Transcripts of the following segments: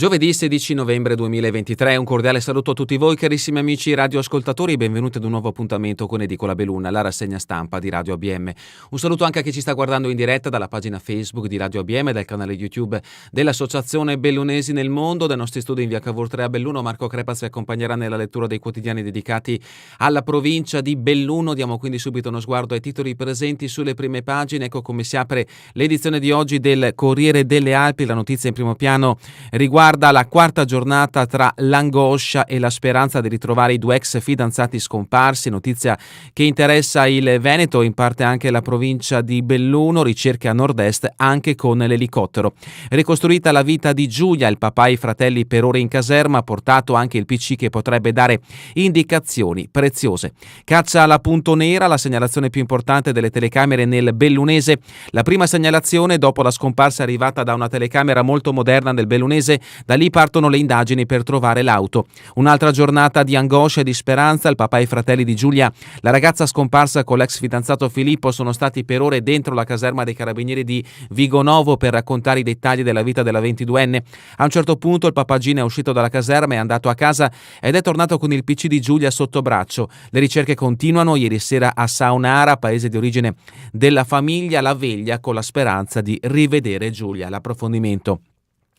Giovedì 16 novembre 2023, un cordiale saluto a tutti voi carissimi amici radioascoltatori e benvenuti ad un nuovo appuntamento con Edicola Belluno, la rassegna stampa di Radio ABM. Un saluto anche a chi ci sta guardando in diretta dalla pagina Facebook di Radio ABM, dal canale YouTube dell'Associazione Bellunesi nel Mondo, dai nostri studi in via Cavour 3 a Belluno. Marco Crepaz vi accompagnerà nella lettura dei quotidiani dedicati alla provincia di Belluno. Diamo quindi subito uno sguardo ai titoli presenti sulle prime pagine. Ecco come si apre l'edizione di oggi del Corriere delle Alpi. La notizia in primo piano riguarda la quarta giornata tra l'angoscia e la speranza di ritrovare i due ex fidanzati scomparsi, notizia che interessa il Veneto e in parte anche la provincia di Belluno, ricerche a nord-est anche con l'elicottero. Ricostruita la vita di Giulia, il papà e i fratelli per ore in caserma, ha portato anche il PC che potrebbe dare indicazioni preziose. Caccia alla punto nera, la segnalazione più importante delle telecamere nel Bellunese. La prima segnalazione dopo la scomparsa arrivata da una telecamera molto moderna nel Bellunese. Da lì partono le indagini per trovare l'auto. Un'altra giornata di angoscia e di speranza. Il papà e i fratelli di Giulia, la ragazza scomparsa con l'ex fidanzato Filippo, sono stati per ore dentro la caserma dei carabinieri di Vigonovo per raccontare i dettagli della vita della 22enne. A un certo punto il papagino è uscito dalla caserma, è andato a casa ed è tornato con il PC di Giulia sotto braccio. Le ricerche continuano. Ieri sera a Saonara, paese di origine della famiglia, la veglia con la speranza di rivedere Giulia. L'approfondimento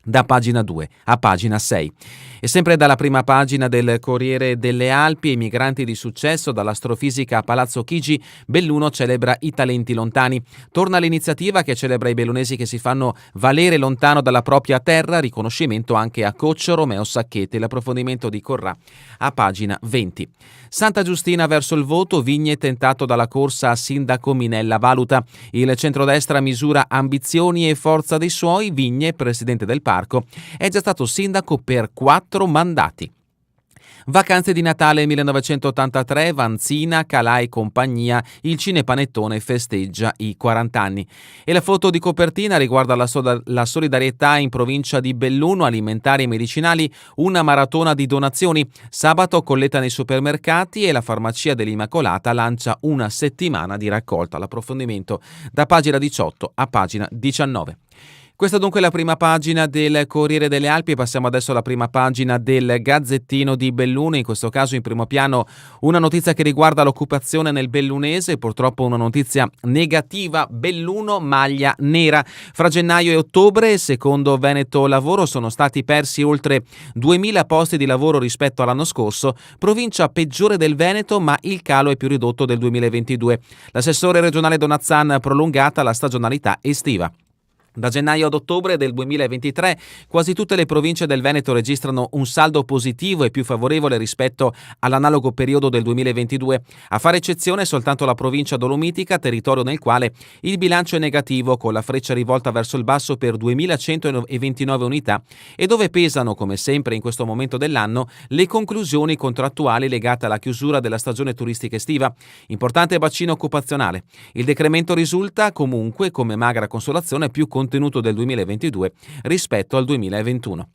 da pagina 2 a pagina 6. E sempre dalla prima pagina del Corriere delle Alpi, i migranti di successo, dall'astrofisica a Palazzo Chigi, Belluno celebra i talenti lontani. Torna l'iniziativa che celebra i bellunesi che si fanno valere lontano dalla propria terra, riconoscimento anche a Coccio Romeo Sacchetti. L'approfondimento di Corrà a pagina 20. Santa Giustina verso il voto, Vigne tentato dalla corsa a sindaco, Minella valuta. Il centrodestra misura ambizioni e forza dei suoi, Vigne, presidente del Parco, è già stato sindaco per 4 mandati. Vacanze di Natale 1983, Vanzina, Calà e compagnia, il Cinepanettone festeggia i 40 anni. E la foto di copertina riguarda la solidarietà in provincia di Belluno, alimentari e medicinali, una maratona di donazioni. Sabato colletta nei supermercati e la farmacia dell'Immacolata lancia una settimana di raccolta. L'approfondimento da pagina 18 a pagina 19. Questa dunque è la prima pagina del Corriere delle Alpi. Passiamo adesso alla prima pagina del Gazzettino di Belluno, in questo caso in primo piano una notizia che riguarda l'occupazione nel Bellunese, purtroppo una notizia negativa. Belluno maglia nera. Fra gennaio e ottobre, secondo Veneto Lavoro, sono stati persi oltre 2000 posti di lavoro rispetto all'anno scorso, provincia peggiore del Veneto, ma il calo è più ridotto del 2022. L'assessore regionale Donazzan prolungata la stagionalità estiva. Da gennaio ad ottobre del 2023 quasi tutte le province del Veneto registrano un saldo positivo e più favorevole rispetto all'analogo periodo del 2022. A fare eccezione soltanto la provincia dolomitica, territorio nel quale il bilancio è negativo con la freccia rivolta verso il basso per 2129 unità e dove pesano, come sempre in questo momento dell'anno, le conclusioni contrattuali legate alla chiusura della stagione turistica estiva. Importante bacino occupazionale. Il decremento risulta comunque come magra consolazione più contenuto del 2022 rispetto al 2021.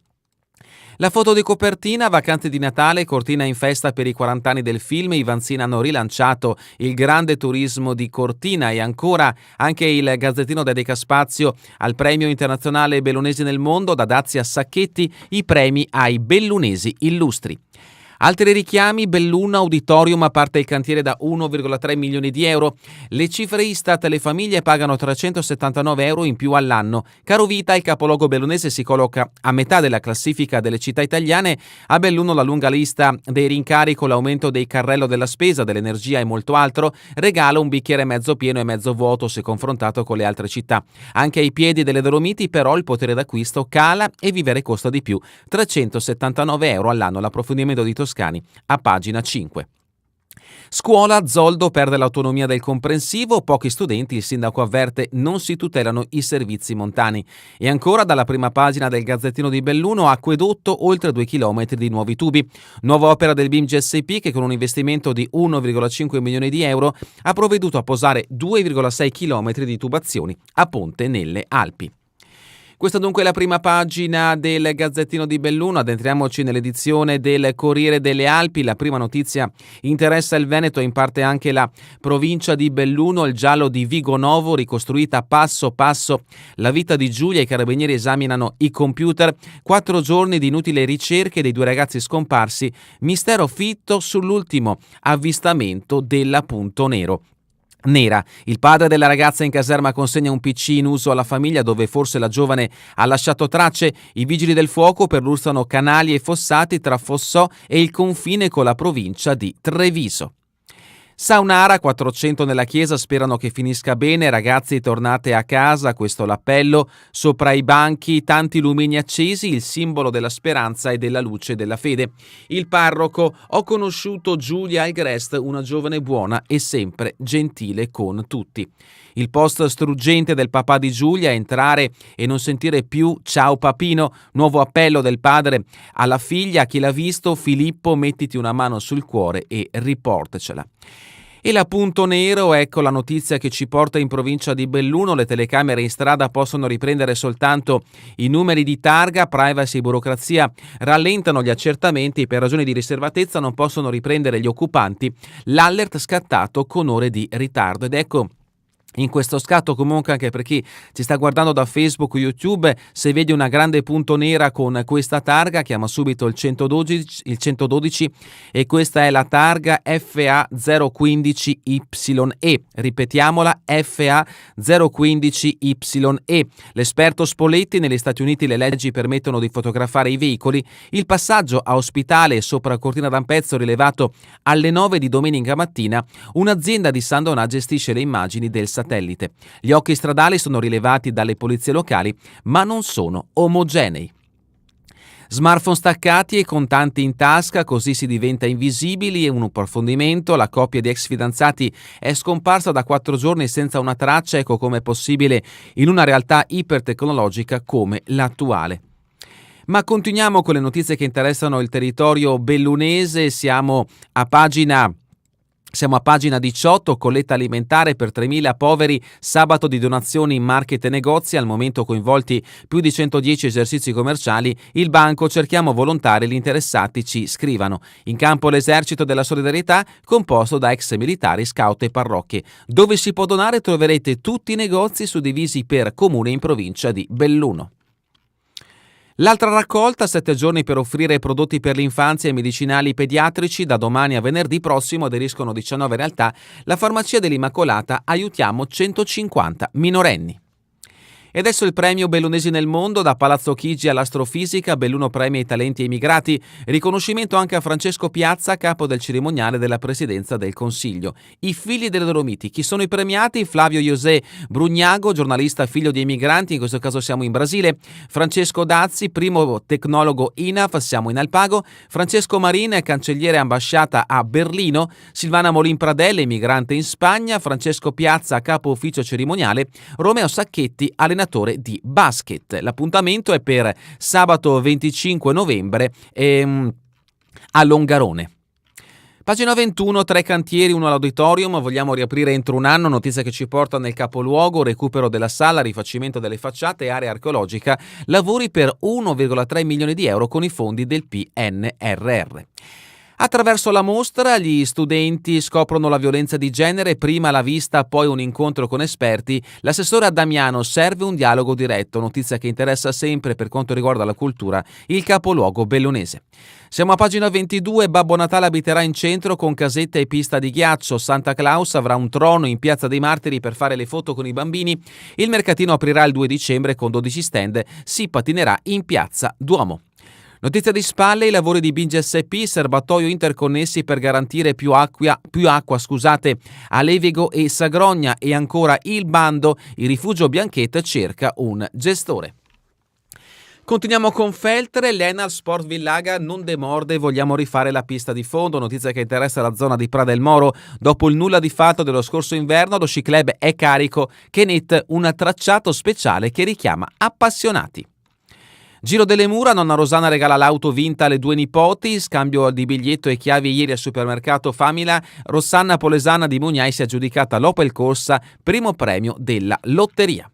La foto di copertina, vacanze di Natale, Cortina in festa per i 40 anni del film, i Vanzina hanno rilanciato il grande turismo di Cortina e ancora anche il Gazzettino dedica spazio al premio internazionale Bellunesi nel Mondo, da Dazi a Sacchetti, i premi ai bellunesi illustri. Altri richiami, Belluno Auditorium a parte il cantiere da 1,3 milioni di euro. Le cifre Istat, le famiglie pagano 379 euro in più all'anno. Carovita, il capoluogo bellunese, si colloca a metà della classifica delle città italiane. A Belluno la lunga lista dei rincari con l'aumento dei carrello della spesa, dell'energia e molto altro regala un bicchiere mezzo pieno e mezzo vuoto se confrontato con le altre città. Anche ai piedi delle Dolomiti però il potere d'acquisto cala e vivere costa di più. 379 euro all'anno. L'approfondimento di Toscani a pagina 5. Scuola, Zoldo perde l'autonomia del comprensivo, pochi studenti, il sindaco avverte non si tutelano i servizi montani. E ancora dalla prima pagina del Gazzettino di Belluno, acquedotto, oltre 2 chilometri di nuovi tubi. Nuova opera del BIM GSP che con un investimento di 1,5 milioni di euro ha provveduto a posare 2,6 chilometri di tubazioni a ponte nelle Alpi. Questa dunque è la prima pagina del Gazzettino di Belluno. Addentriamoci nell'edizione del Corriere delle Alpi. La prima notizia interessa il Veneto e in parte anche la provincia di Belluno. Il giallo di Vigonovo, ricostruita passo passo la vita di Giulia. I carabinieri esaminano i computer. 4 giorni di inutili ricerche dei 2 ragazzi scomparsi. Mistero fitto sull'ultimo avvistamento della Punto Nera. Il padre della ragazza in caserma consegna un PC in uso alla famiglia dove forse la giovane ha lasciato tracce. I vigili del fuoco perlustrano canali e fossati tra Fossò e il confine con la provincia di Treviso. Saunara, 400 nella chiesa, sperano che finisca bene. Ragazzi, tornate a casa, questo è l'appello. Sopra i banchi tanti lumini accesi, il simbolo della speranza e della luce della fede. Il parroco: ho conosciuto Giulia Algrest, una giovane buona e sempre gentile con tutti. Il post struggente del papà di Giulia: entrare e non sentire più ciao papino. Nuovo appello del padre alla figlia: a chi l'ha visto, Filippo, mettiti una mano sul cuore e riportacela. E la Punto Nero, ecco la notizia che ci porta in provincia di Belluno. Le telecamere in strada possono riprendere soltanto i numeri di targa. Privacy e burocrazia rallentano gli accertamenti. Per ragioni di riservatezza non possono riprendere gli occupanti. L'allert scattato con ore di ritardo. Ed ecco, in questo scatto, comunque, anche per chi ci sta guardando da Facebook o YouTube, se vedi una grande punto nera con questa targa, chiama subito il 112 e questa è la targa FA015YE. Ripetiamola, FA015YE. L'esperto Spolletti: negli Stati Uniti le leggi permettono di fotografare i veicoli. Il passaggio a Ospitale sopra Cortina d'Ampezzo rilevato alle 9 di domenica mattina. Un'azienda di San Donà gestisce le immagini del satellite. Gli occhi stradali sono rilevati dalle polizie locali, ma non sono omogenei. Smartphone staccati e contanti in tasca, così si diventa invisibili. E un approfondimento: la coppia di ex fidanzati è scomparsa da 4 giorni senza una traccia. Ecco come è possibile in una realtà ipertecnologica come l'attuale. Ma continuiamo con le notizie che interessano il territorio bellunese. Siamo a pagina 18, colletta alimentare per 3.000 poveri, sabato di donazioni in market e negozi, al momento coinvolti più di 110 esercizi commerciali. Il banco: cerchiamo volontari, gli interessati ci scrivano. In campo l'esercito della solidarietà, composto da ex militari, scout e parrocchie. Dove si può donare troverete tutti i negozi suddivisi per comune in provincia di Belluno. L'altra raccolta: 7 giorni per offrire prodotti per l'infanzia e medicinali pediatrici. Da domani a venerdì prossimo aderiscono 19 realtà. La farmacia dell'Immacolata: aiutiamo 150 minorenni. E adesso il premio Bellunesi nel mondo. Da Palazzo Chigi all'astrofisica, Belluno premia i talenti e i immigrati. Riconoscimento anche a Francesco Piazza, capo del cerimoniale della Presidenza del Consiglio. I figli delle Dolomiti: chi sono i premiati? Flavio José Brugnago, giornalista figlio di emigranti, in questo caso siamo in Brasile. Francesco Dazzi, primo tecnologo INAF, siamo in Alpago. Francesco Marin, cancelliere ambasciata a Berlino. Silvana Molin Pradelle, emigrante in Spagna. Francesco Piazza, capo ufficio cerimoniale. Romeo Sacchetti, allenatore di basket. L'appuntamento è per sabato 25 novembre a Longarone. Pagina 21, 3 cantieri, 1 all'auditorium, vogliamo riaprire entro un anno, notizia che ci porta nel capoluogo: recupero della sala, rifacimento delle facciate e area archeologica, lavori per 1,3 milioni di euro con i fondi del PNRR. Attraverso la mostra gli studenti scoprono la violenza di genere, prima la vista, poi un incontro con esperti. L'assessore a Damiano: serve un dialogo diretto, notizia che interessa sempre per quanto riguarda la cultura il capoluogo bellunese. Siamo a pagina 22, Babbo Natale abiterà in centro con casetta e pista di ghiaccio, Santa Claus avrà un trono in Piazza dei Martiri per fare le foto con i bambini, il mercatino aprirà il 2 dicembre con 12 stand, si patinerà in Piazza Duomo. Notizia di spalle: i lavori di Binge SP, serbatoio interconnessi per garantire più acqua a Levigo e Sagrogna. E ancora il bando, il rifugio Bianchette cerca un gestore. Continuiamo con Feltre, l'Enal Sport Villaga non demorde, vogliamo rifare la pista di fondo, notizia che interessa la zona di Prada del Moro. Dopo il nulla di fatto dello scorso inverno, lo sci club è carico, Kenet un tracciato speciale che richiama appassionati. Giro delle Mura, nonna Rosanna regala l'auto vinta alle 2 nipoti, scambio di biglietto e chiavi ieri al supermercato Famila. Rossanna Polesana di Mugnai si è aggiudicata l'Opel Corsa, primo premio della lotteria.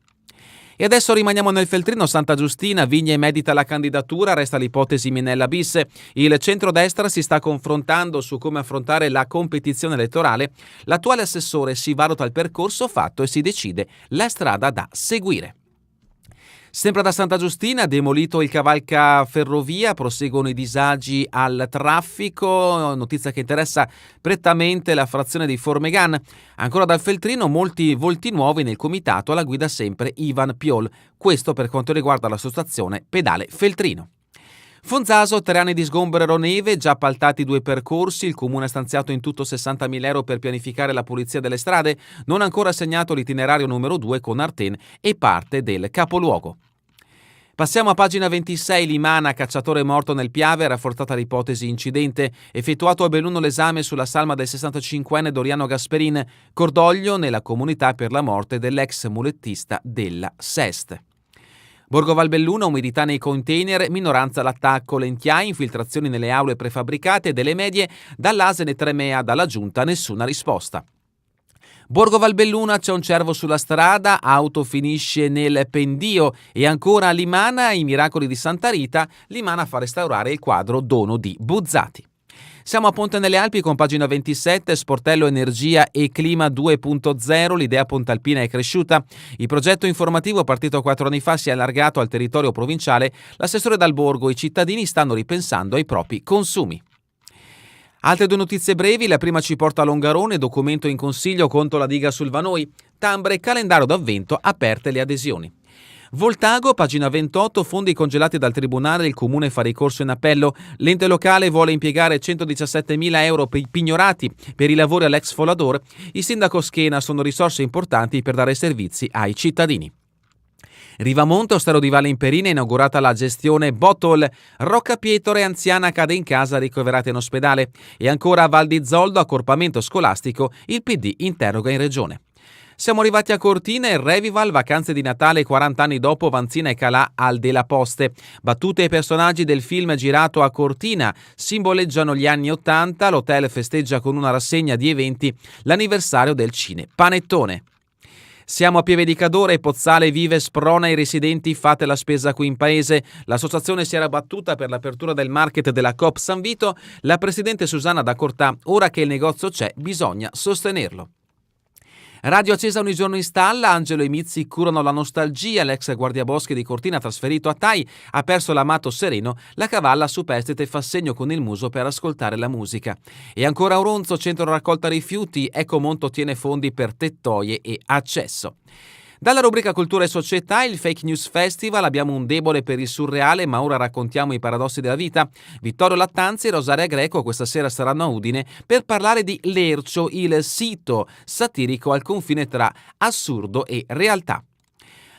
E adesso rimaniamo nel Feltrino. Santa Giustina, Vigne medita la candidatura, resta l'ipotesi Minella bis. Il centrodestra si sta confrontando su come affrontare la competizione elettorale. L'attuale assessore si valuta il percorso fatto e si decide la strada da seguire. Sempre da Santa Giustina, demolito il cavalcaferrovia, proseguono i disagi al traffico, notizia che interessa prettamente la frazione di Formegan. Ancora dal Feltrino, molti volti nuovi nel comitato, alla guida sempre Ivan Piol, questo per quanto riguarda la sosstazione pedale Feltrino. Fonzaso, 3 anni di sgombero neve, già appaltati 2 percorsi, il comune ha stanziato in tutto 60.000 euro per pianificare la pulizia delle strade, non ancora assegnato l'itinerario numero 2 con Arten e parte del capoluogo. Passiamo a pagina 26, Limana, cacciatore morto nel Piave, rafforzata l'ipotesi incidente, effettuato a Belluno l'esame sulla salma del 65enne Doriano Gasperin, cordoglio nella comunità per la morte dell'ex mulettista della Sest. Borgo Valbelluna, umidità nei container, minoranza all'attacco, Lentiai, infiltrazioni nelle aule prefabbricate delle medie, dall'Asene Tremea, dalla giunta nessuna risposta. Borgo Valbelluna, c'è un cervo sulla strada, auto finisce nel pendio e ancora a Limana, i miracoli di Santa Rita, Limana fa restaurare il quadro Dono di Buzzati. Siamo a Ponte nelle Alpi con pagina 27, sportello energia e clima 2.0, l'idea pontalpina è cresciuta. Il progetto informativo partito 4 anni fa si è allargato al territorio provinciale, l'assessore Dal Borgo e i cittadini stanno ripensando ai propri consumi. Altre 2 notizie brevi, la prima ci porta a Longarone, documento in consiglio contro la diga sul Vanoi, Tambre, calendario d'avvento, aperte le adesioni. Voltago, pagina 28, fondi congelati dal Tribunale, il Comune fa ricorso in appello, l'ente locale vuole impiegare 117.000 euro pignorati per i lavori all'ex Folador, il sindaco Schena, sono risorse importanti per dare servizi ai cittadini. Rivamonte, Ostello di Valle Imperina, inaugurata la gestione Bottle. Rocca Pietore, anziana cade in casa, ricoverata in ospedale. E ancora a Val di Zoldo, accorpamento scolastico, il PD interroga in regione. Siamo arrivati a Cortina e Revival, vacanze di Natale 40 anni dopo Vanzina e Calà al Della Poste. Battute ai personaggi del film girato a Cortina simboleggiano gli anni 80, l'hotel festeggia con una rassegna di eventi l'anniversario del Cine Panettone. Siamo a Pieve di Cadore, Pozzale vive, sprona i residenti, fate la spesa qui in paese. L'associazione si era battuta per l'apertura del market della Coop San Vito, la presidente Susanna D'Accortà, ora che il negozio c'è, bisogna sostenerlo. Radio accesa ogni giorno in stalla, Angelo e Mizzi curano la nostalgia, l'ex guardiaboschi di Cortina trasferito a Tai ha perso l'amato sereno, la cavalla superstite fa segno con il muso per ascoltare la musica. E ancora a Oronzo, centro raccolta rifiuti, Ecomonto ottiene fondi per tettoie e accesso. Dalla rubrica Cultura e Società, il Fake News Festival, abbiamo un debole per il surreale, ma ora raccontiamo i paradossi della vita. Vittorio Lattanzi e Rosaria Greco questa sera saranno a Udine per parlare di Lercio, il sito satirico al confine tra assurdo e realtà.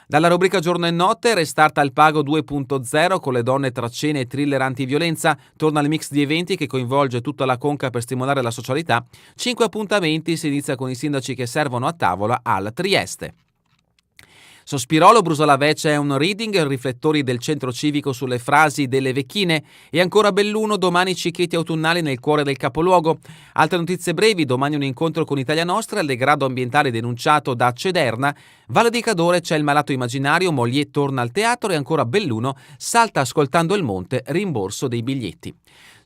Dalla rubrica Giorno e Notte, Restart al Pago 2.0 con le donne tra cene e thriller antiviolenza, torna il mix di eventi che coinvolge tutta la conca per stimolare la socialità. 5 appuntamenti, si inizia con i sindaci che servono a tavola al Trieste. Sospirolo, Brusalaveccia è un reading, riflettori del centro civico sulle frasi delle vecchine e ancora Belluno, domani cicchetti autunnali nel cuore del capoluogo. Altre notizie brevi, domani un incontro con Italia Nostra, il degrado ambientale denunciato da Cederna, Valle di Cadore c'è il malato immaginario, Molière torna al teatro e ancora Belluno, salta ascoltando il monte, rimborso dei biglietti.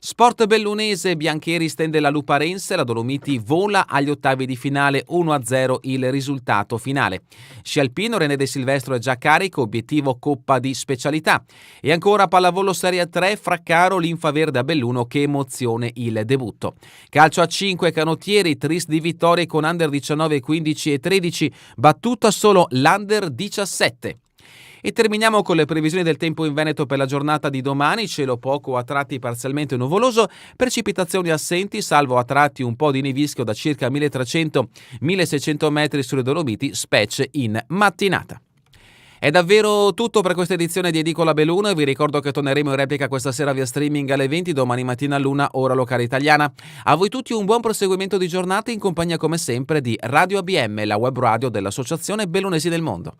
Sport bellunese, Biancheri stende la Luparense, la Dolomiti vola agli ottavi di finale, 1-0 il risultato finale. Sci alpino, René De Silvestro è già carico, obiettivo Coppa di Specialità. E ancora pallavolo Serie 3, Fraccaro, Linfa Verde a Belluno, che emozione il debutto. Calcio a 5, canottieri, tris di vittorie con under 19, 15 e 13, battuta solo l'under 17. E terminiamo con le previsioni del tempo in Veneto per la giornata di domani, cielo poco a tratti parzialmente nuvoloso, precipitazioni assenti, salvo a tratti un po' di nevischio da circa 1300-1600 metri sulle Dolomiti, specie in mattinata. È davvero tutto per questa edizione di Edicola Belluno e vi ricordo che torneremo in replica questa sera via streaming alle 20, domani mattina all'1 ora locale italiana. A voi tutti un buon proseguimento di giornata in compagnia come sempre di Radio ABM, la web radio dell'Associazione Bellunesi del Mondo.